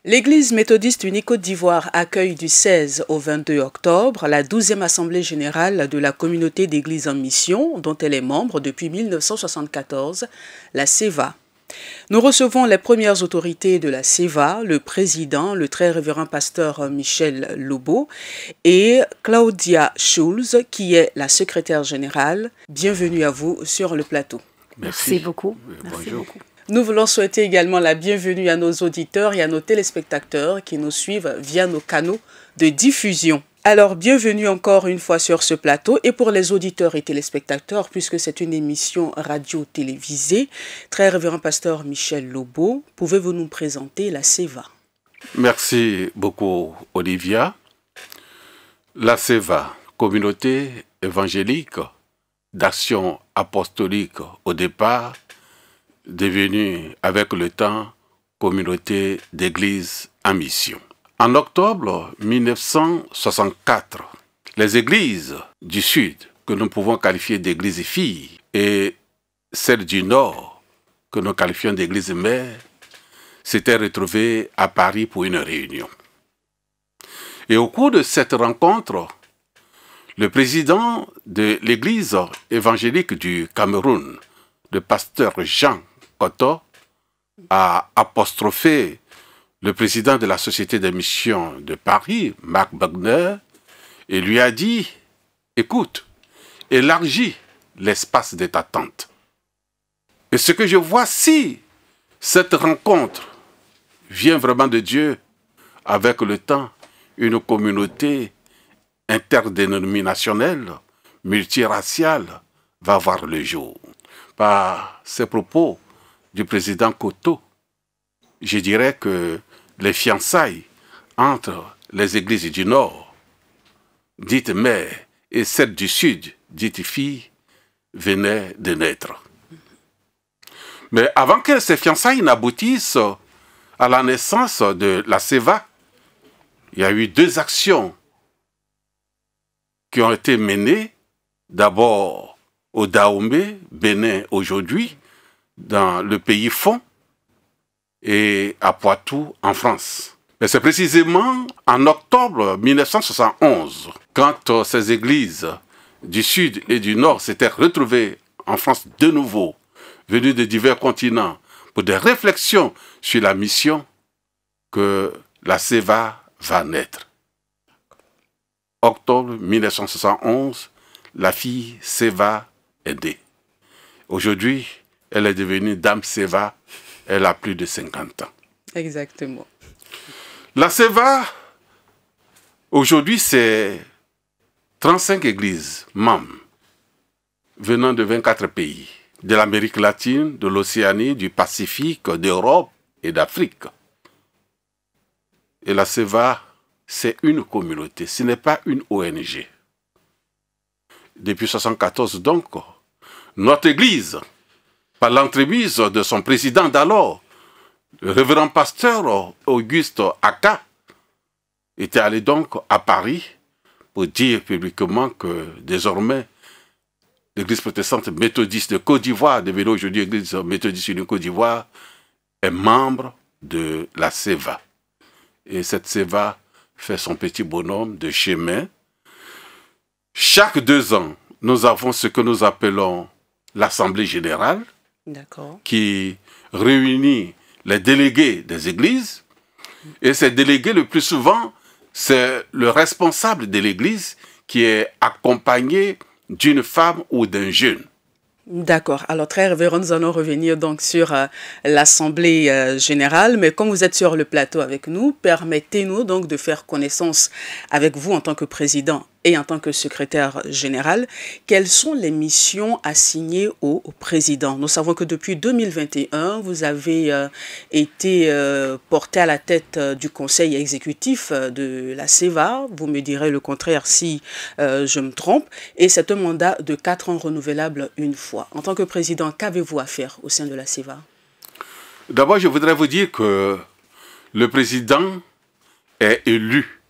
L'Église méthodiste unie Côte d'Ivoire accueille du 16 au 22 octobre la 12e Assemblée générale de la communauté d'églises en mission, dont elle est membre depuis 1974, la CEVA. Nous recevons les premières autorités de la CEVA, le président, le très révérend pasteur Michel Lobo, et Claudia Schulz, qui est la secrétaire générale. Bienvenue à vous sur le plateau. Merci beaucoup. Merci beaucoup. Nous voulons souhaiter également la bienvenue à nos auditeurs et à nos téléspectateurs qui nous suivent via nos canaux de diffusion. Alors, bienvenue encore une fois sur ce plateau. Et pour les auditeurs et téléspectateurs, puisque c'est une émission radio-télévisée, très révérend pasteur Michel Lobo, pouvez-vous nous présenter la CEVA? Merci beaucoup, Olivia. La CEVA, communauté évangélique d'action apostolique au départ, devenue avec le temps communauté d'églises en mission. En octobre 1964, les églises du Sud, que nous pouvons qualifier d'églises filles, et celles du Nord, que nous qualifions d'églises mères, s'étaient retrouvées à Paris pour une réunion. Et au cours de cette rencontre, le président de l'église évangélique du Cameroun, le pasteur Jean Koto, a apostrophé le président de la Société des missions de Paris, Marc Wagner, et lui a dit « Écoute, élargis l'espace de ta tente. » Et ce que je vois, si cette rencontre vient vraiment de Dieu, avec le temps, une communauté interdénominationnelle, multiraciale, va voir le jour. Par ces propos du président Koto, je dirais que les fiançailles entre les églises du Nord, dites mères, et celles du Sud, dites filles, venaient de naître. Mais avant que ces fiançailles n'aboutissent à la naissance de la CEVA, il y a eu deux actions qui ont été menées. D'abord au Dahomey, Bénin aujourd'hui, dans le pays fond, et à Poitou, en France. Mais c'est précisément en octobre 1971, quand ces églises du Sud et du Nord s'étaient retrouvées en France de nouveau, venues de divers continents, pour des réflexions sur la mission, que la CEVA va naître. Octobre 1971, la fille CEVA est née. Aujourd'hui, elle est devenue Dame CEVA, elle a plus de 50 ans. Exactement. La CEVA, aujourd'hui, c'est 35 églises membres venant de 24 pays, de l'Amérique latine, de l'Océanie, du Pacifique, d'Europe et d'Afrique. Et la CEVA, c'est une communauté, ce n'est pas une ONG. Depuis 1974, donc, notre Église, par l'entremise de son président d'alors, le révérend pasteur Auguste Aka, était allé donc à Paris pour dire publiquement que désormais, l'Église protestante méthodiste de Côte d'Ivoire, devenue aujourd'hui l'Église méthodiste de Côte d'Ivoire, est membre de la CEVA. Et cette CEVA fait son petit bonhomme de chemin. Chaque 2 ans, nous avons ce que nous appelons l'Assemblée générale, qui réunit les délégués des églises. Et ces délégués, le plus souvent, c'est le responsable de l'église qui est accompagné d'une femme ou d'un jeune. D'accord. Alors, très révérend, nous allons revenir donc sur l'Assemblée générale. Mais comme vous êtes sur le plateau avec nous, permettez-nous donc de faire connaissance avec vous en tant que président et en tant que secrétaire général. Quelles sont les missions assignées au président? Nous savons que depuis 2021, vous avez été porté à la tête du conseil exécutif de la CEVA. Vous me direz le contraire si je me trompe. Et c'est un mandat de 4 ans renouvelable une fois. En tant que président, qu'avez-vous à faire au sein de la CEVA? D'abord, je voudrais vous dire que le président est élu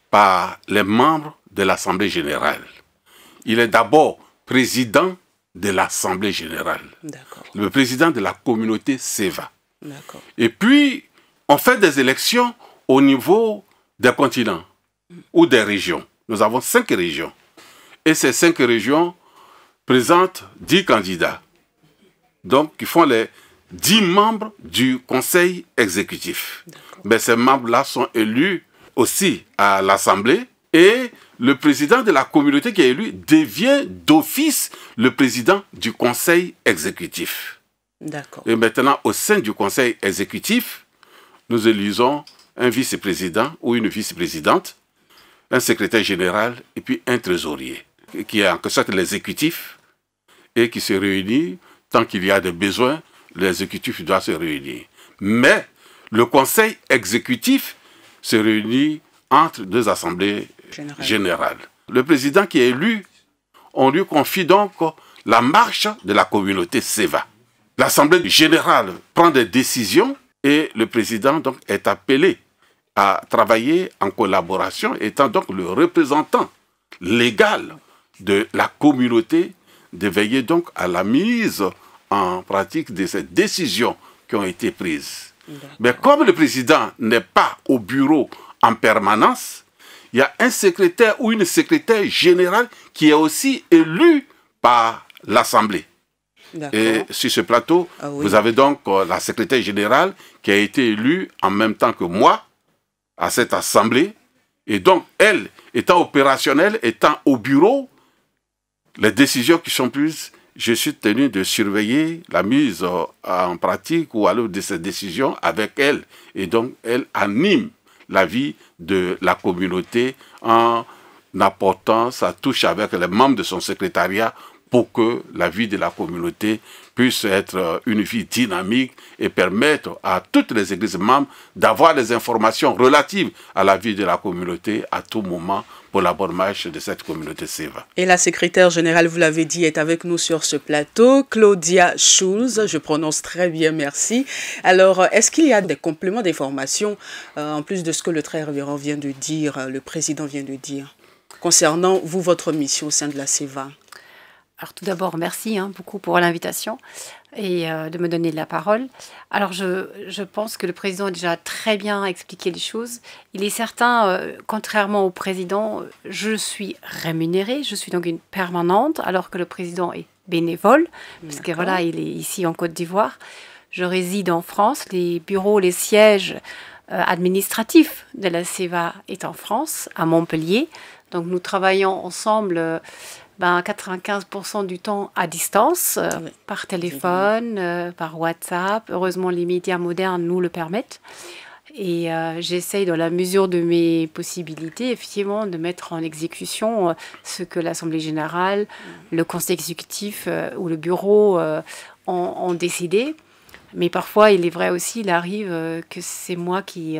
par les membres de l'Assemblée générale. Il est d'abord président de l'Assemblée générale. Le président de la communauté CEVA. Et puis, on fait des élections au niveau des continents ou des régions. Nous avons 5 régions. Et ces 5 régions présentent 10 candidats. Donc, qui font les 10 membres du conseil exécutif. Mais ces membres-là sont élus aussi à l'Assemblée et le président de la communauté qui est élu devient d'office le président du conseil exécutif. Et maintenant, au sein du conseil exécutif, nous élisons un vice-président ou une vice-présidente, un secrétaire général et puis un trésorier, qui est en quelque sorte l'exécutif et qui se réunit tant qu'il y a des besoins, l'exécutif doit se réunir. Mais le conseil exécutif se réunit entre 2 assemblées générales. Le président qui est élu, on lui confie donc la marche de la communauté SEVA. L'assemblée générale prend des décisions et le président donc est appelé à travailler en collaboration, étant donc le représentant légal de la communauté, de veiller donc à la mise en pratique de ces décisions qui ont été prises. Mais comme le président n'est pas au bureau en permanence, il y a un secrétaire ou une secrétaire générale qui est aussi élu par l'Assemblée. Et sur ce plateau, vous avez donc la secrétaire générale qui a été élue en même temps que moi à cette Assemblée. Et donc, elle, étant opérationnelle, étant au bureau, les décisions qui sont prises, je suis tenu de surveiller la mise en pratique ou alors de ces décisions avec elle. Et donc, elle anime la vie de la communauté en apportant sa touche avec les membres de son secrétariat pour que la vie de la communauté puisse être une vie dynamique et permettre à toutes les églises membres d'avoir des informations relatives à la vie de la communauté à tout moment pour la bonne marche de cette communauté SEVA. Et la secrétaire générale, vous l'avez dit, est avec nous sur ce plateau, Claudia Schulz, je prononce très bien, merci. Alors, est-ce qu'il y a des compléments d'informations, en plus de ce que le très révérend vient de dire, le président vient de dire, concernant vous, votre mission au sein de la SEVA? Alors tout d'abord, merci beaucoup pour l'invitation et de me donner la parole. Alors je pense que le président a déjà très bien expliqué les choses. Il est certain, contrairement au président, je suis rémunérée, je suis donc une permanente, alors que le président est bénévole, parce que voilà, il est ici en Côte d'Ivoire. Je réside en France, les bureaux, les sièges administratifs de la SEVA est en France, à Montpellier. Donc nous travaillons ensemble 95% du temps à distance, par téléphone, par WhatsApp. Heureusement, les médias modernes nous le permettent. Et j'essaye, dans la mesure de mes possibilités, effectivement, de mettre en exécution ce que l'Assemblée générale, le Conseil exécutif ou le bureau ont décidé. Mais parfois, il est vrai aussi, il arrive que c'est moi qui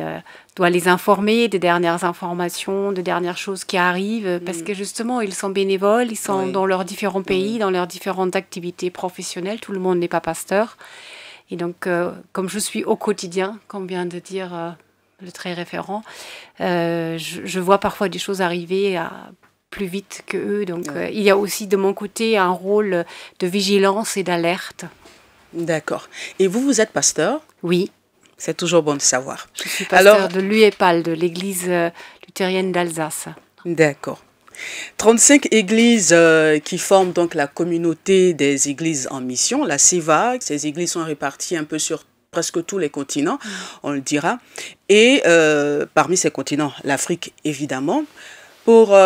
dois les informer des dernières informations, des dernières choses qui arrivent, parce que justement, ils sont bénévoles, ils sont dans leurs différents pays, dans leurs différentes activités professionnelles. Tout le monde n'est pas pasteur. Et donc, comme je suis au quotidien, comme vient de dire le très référent, je vois parfois des choses arriver plus vite qu'eux. Donc, il y a aussi de mon côté un rôle de vigilance et d'alerte. D'accord. Et vous, vous êtes pasteur? Oui. C'est toujours bon de savoir. Je suis pasteur de l'UEPAL, de l'église luthérienne d'Alsace. D'accord. 35 églises qui forment donc la communauté des églises en mission, la SEVA. Ces églises sont réparties un peu sur presque tous les continents, on le dira. Et parmi ces continents, l'Afrique évidemment. Pour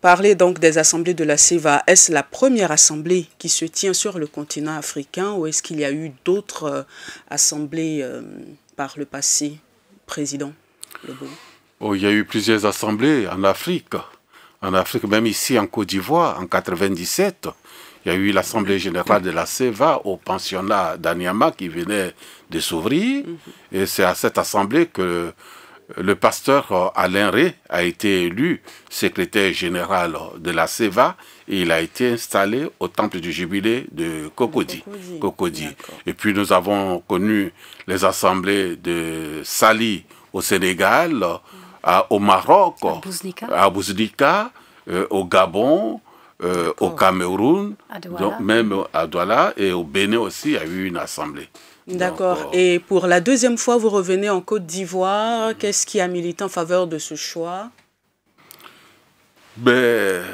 parler donc des assemblées de la SEVA, est-ce la première assemblée qui se tient sur le continent africain ou est-ce qu'il y a eu d'autres assemblées par le passé, Président Lebow? Il y a eu plusieurs assemblées en Afrique. En Afrique, même ici en Côte d'Ivoire, en 1997, il y a eu l'Assemblée générale de la SEVA au pensionnat d'Aniama qui venait de s'ouvrir. Et c'est à cette assemblée que le pasteur Alain Ré a été élu secrétaire général de la SEVA et il a été installé au temple du jubilé de Cocody. Et puis nous avons connu les assemblées de Sali au Sénégal, au Maroc, à Bouznika, au Gabon, au Cameroun, donc même à Douala et au Bénin aussi, il y a eu une assemblée. D'accord. Et pour la deuxième fois, vous revenez en Côte d'Ivoire. Qu'est-ce qui a milité en faveur de ce choix? Ben,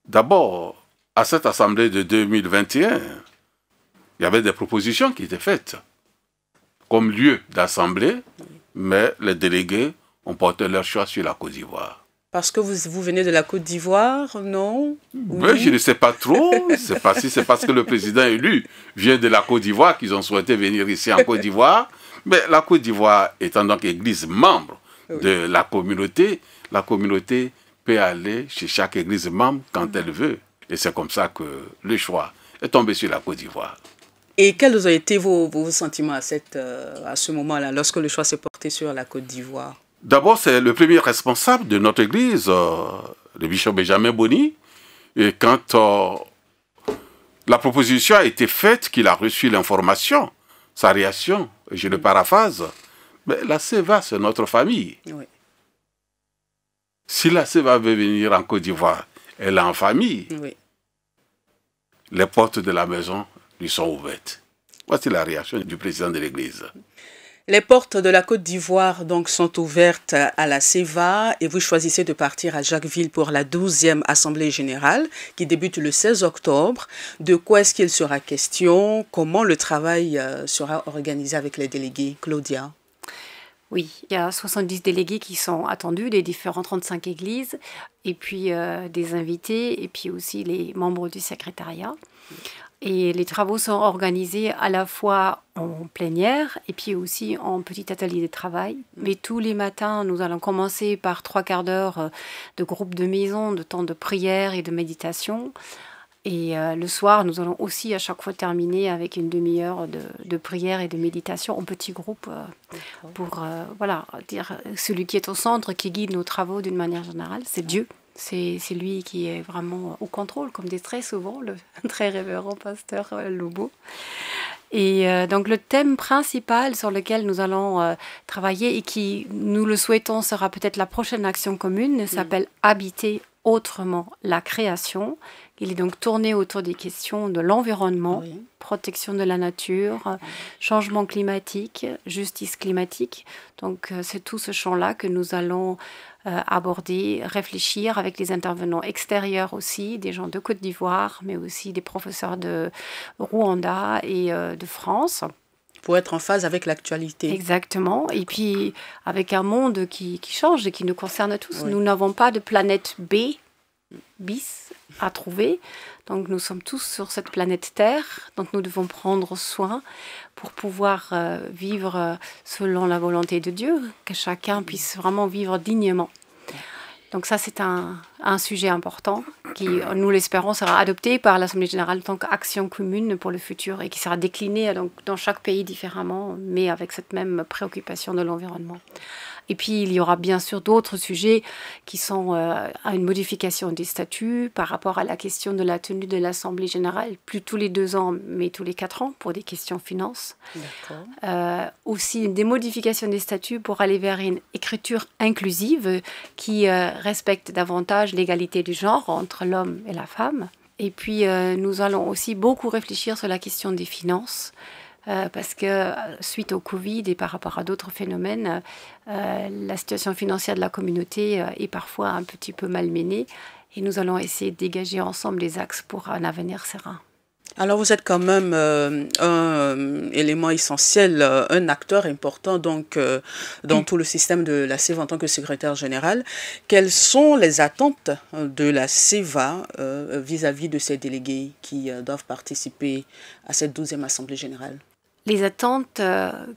d'abord, à cette assemblée de 2021, il y avait des propositions qui étaient faites comme lieu d'assemblée, mais les délégués ont porté leur choix sur la Côte d'Ivoire. Parce que vous venez de la Côte d'Ivoire, non? Oui. Je ne sais pas trop. C'est pas si c'est parce que le président élu vient de la Côte d'Ivoire qu'ils ont souhaité venir ici en Côte d'Ivoire. Mais la Côte d'Ivoire étant donc église membre de la communauté peut aller chez chaque église membre quand elle veut. Et c'est comme ça que le choix est tombé sur la Côte d'Ivoire. Et quels ont été vos sentiments à ce moment-là, lorsque le choix s'est porté sur la Côte d'Ivoire? D'abord, c'est le premier responsable de notre église, le bishop Benjamin Boni. Et quand la proposition a été faite, qu'il a reçu l'information, sa réaction, je le paraphrase, mais la CEVA, c'est notre famille. Oui. Si la CEVA veut venir en Côte d'Ivoire, elle est en famille. Oui. Les portes de la maison lui sont ouvertes. Voici la réaction du président de l'église. Les portes de la Côte d'Ivoire donc sont ouvertes à la CEVA et vous choisissez de partir à Jacquesville pour la 12e Assemblée Générale qui débute le 16 octobre. De quoi est-ce qu'il sera question? Comment le travail sera organisé avec les délégués? Claudia? Oui, il y a 70 délégués qui sont attendus des différentes 35 églises et puis des invités et puis aussi les membres du secrétariat. Et les travaux sont organisés à la fois en plénière et puis aussi en petit atelier de travail. Mais tous les matins, nous allons commencer par 3 quarts d'heure de groupe de maison, de temps de prière et de méditation. Et le soir, nous allons aussi à chaque fois terminer avec une demi-heure de prière et de méditation en petit groupe pour voilà, dire celui qui est au centre, qui guide nos travaux d'une manière générale, c'est Dieu. C'est lui qui est vraiment au contrôle, comme dit très souvent le très révérend pasteur Lobo. Et donc le thème principal sur lequel nous allons travailler et qui, nous le souhaitons, sera peut-être la prochaine action commune, s'appelle « Habiter autrement la création ». Il est donc tourné autour des questions de l'environnement, protection de la nature, changement climatique, justice climatique. Donc c'est tout ce champ-là que nous allons aborder, réfléchir avec les intervenants extérieurs aussi, des gens de Côte d'Ivoire, mais aussi des professeurs de Rwanda et de France. Pour être en phase avec l'actualité. Exactement. Et puis avec un monde qui change et qui nous concerne tous. Nous n'avons pas de planète B, bis, à trouver. Donc nous sommes tous sur cette planète Terre, donc nous devons prendre soin pour pouvoir vivre selon la volonté de Dieu, que chacun puisse vraiment vivre dignement. Donc ça, c'est un sujet important qui, nous l'espérons, sera adopté par l'Assemblée générale en tant qu'action commune pour le futur et qui sera décliné donc, dans chaque pays différemment, mais avec cette même préoccupation de l'environnement. Et puis, il y aura bien sûr d'autres sujets qui sont à une modification des statuts par rapport à la question de la tenue de l'Assemblée générale, plus tous les 2 ans, mais tous les 4 ans, pour des questions finances. Aussi des modifications des statuts pour aller vers une écriture inclusive qui respecte davantage l'égalité du genre entre l'homme et la femme. Et puis, nous allons aussi beaucoup réfléchir sur la question des finances. Parce que suite au Covid et par rapport à d'autres phénomènes, la situation financière de la communauté est parfois un petit peu malmenée et nous allons essayer de dégager ensemble des axes pour un avenir serein. Alors vous êtes quand même un élément essentiel, un acteur important donc, dans tout le système de la CEVA en tant que secrétaire général. Quelles sont les attentes de la CEVA vis-à-vis de ces délégués qui doivent participer à cette 12e Assemblée générale? Les attentes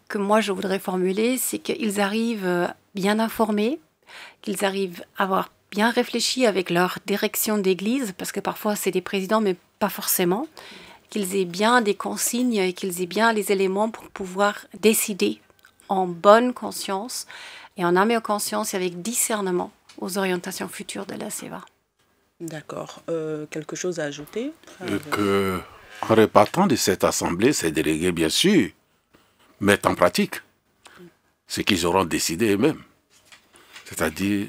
que moi je voudrais formuler, c'est qu'ils arrivent bien informés, qu'ils arrivent à avoir bien réfléchi avec leur direction d'église, parce que parfois c'est des présidents, mais pas forcément, qu'ils aient bien des consignes et qu'ils aient bien les éléments pour pouvoir décider en bonne conscience et en âme et en conscience et avec discernement aux orientations futures de la CEVA. D'accord. Quelque chose à ajouter? En repartant de cette assemblée, ces délégués, bien sûr, mettent en pratique ce qu'ils auront décidé eux-mêmes. C'est-à-dire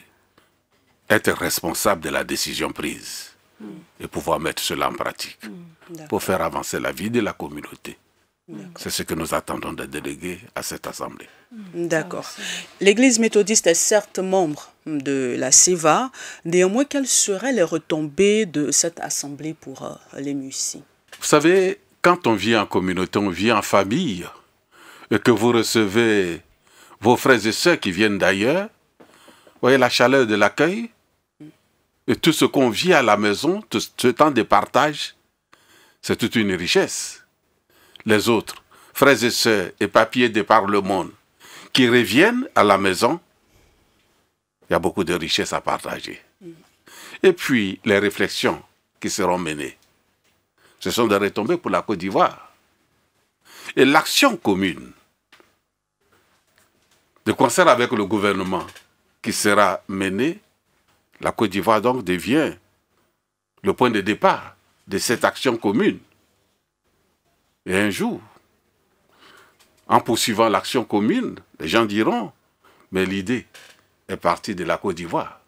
être responsable de la décision prise et pouvoir mettre cela en pratique pour faire avancer la vie de la communauté. C'est ce que nous attendons des délégués à cette assemblée. D'accord. L'Église méthodiste est certes membre de la CEVA. Néanmoins, quelles seraient les retombées de cette assemblée pour les MUSI? Vous savez, quand on vit en communauté, on vit en famille, et que vous recevez vos frères et sœurs qui viennent d'ailleurs, vous voyez la chaleur de l'accueil, et tout ce qu'on vit à la maison, tout ce temps de partage, c'est toute une richesse. Les autres, frères et sœurs éparpillés de par le monde, qui reviennent à la maison, il y a beaucoup de richesses à partager. Et puis, les réflexions qui seront menées, ce sont des retombées pour la Côte d'Ivoire. Et l'action commune, de concert avec le gouvernement qui sera menée, la Côte d'Ivoire donc devient le point de départ de cette action commune. Et un jour, en poursuivant l'action commune, les gens diront, mais l'idée est partie de la Côte d'Ivoire.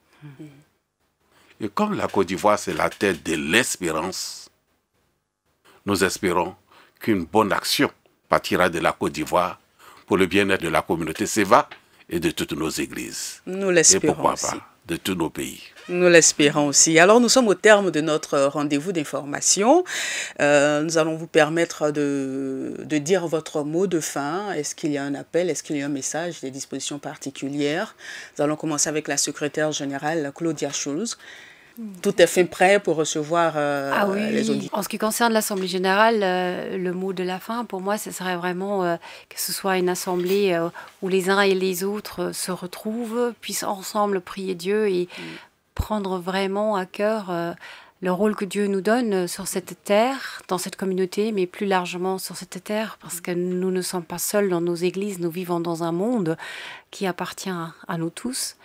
Et comme la Côte d'Ivoire, c'est la terre de l'espérance, nous espérons qu'une bonne action partira de la Côte d'Ivoire pour le bien-être de la communauté CEVA et de toutes nos églises. Nous l'espérons. Et pourquoi aussi. pas de tous nos pays. Nous l'espérons aussi. Alors, nous sommes au terme de notre rendez-vous d'information. Nous allons vous permettre de dire votre mot de fin. Est-ce qu'il y a un appel? Est-ce qu'il y a un message? Des dispositions particulières? Nous allons commencer avec la secrétaire générale, Claudia Schulz. Tout est fait prêt pour recevoir les auditeurs. En ce qui concerne l'Assemblée générale, le mot de la fin, pour moi, ce serait vraiment que ce soit une assemblée où les uns et les autres se retrouvent, puissent ensemble prier Dieu et prendre vraiment à cœur le rôle que Dieu nous donne sur cette terre, dans cette communauté, mais plus largement sur cette terre, parce que nous ne sommes pas seuls dans nos églises, nous vivons dans un monde qui appartient à nous tous.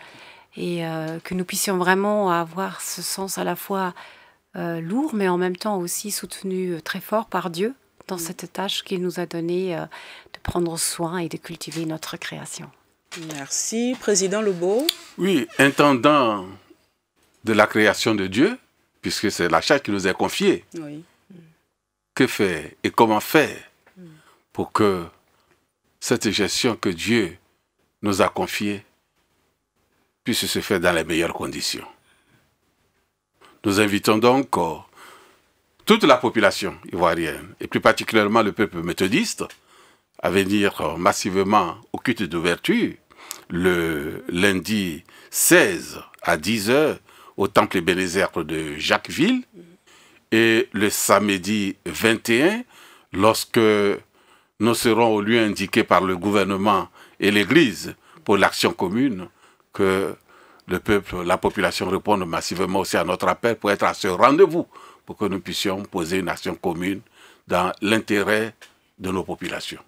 Et que nous puissions vraiment avoir ce sens à la fois lourd, mais en même temps aussi soutenu très fort par Dieu dans cette tâche qu'il nous a donnée de prendre soin et de cultiver notre création. Merci. Président Lebeau. Oui, intendant de la création de Dieu, puisque c'est la charge qui nous est confiée, Oui. que faire et comment faire pour que cette gestion que Dieu nous a confiée puisse se faire dans les meilleures conditions. Nous invitons donc toute la population ivoirienne, et plus particulièrement le peuple méthodiste, à venir massivement au culte d'ouverture le lundi 16 à 10 h au temple Ebenezer de Jacquesville, et le samedi 21, lorsque nous serons au lieu indiqué par le gouvernement et l'Église pour l'action commune, que le peuple, la population réponde massivement aussi à notre appel pour être à ce rendez-vous, pour que nous puissions poser une action commune dans l'intérêt de nos populations.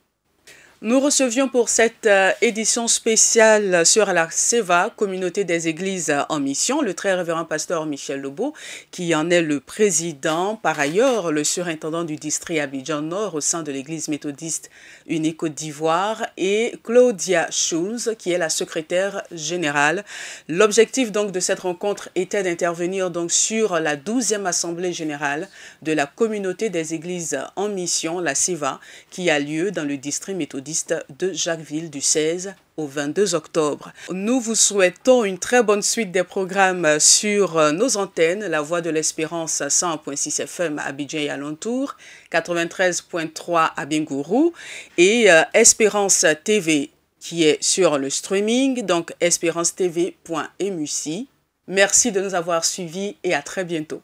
Nous recevions pour cette édition spéciale sur la CEVA, Communauté des Églises en Mission, le très révérend pasteur Michel Lebeau, qui en est le président. Par ailleurs, le surintendant du district Abidjan-Nord au sein de l'Église méthodiste unie Côte d'Ivoire, et Claudia Schulz, qui est la secrétaire générale. L'objectif donc de cette rencontre était d'intervenir donc sur la 12e assemblée générale de la Communauté des Églises en Mission, la CEVA, qui a lieu dans le district méthodiste de Jacquesville du 16 au 22 octobre. Nous vous souhaitons une très bonne suite des programmes sur nos antennes, La Voix de l'Espérance 100.6 FM à Abidjan et alentour, 93.3 à Bingourou et Espérance TV qui est sur le streaming, donc espérancetv.musi. Merci de nous avoir suivis et à très bientôt.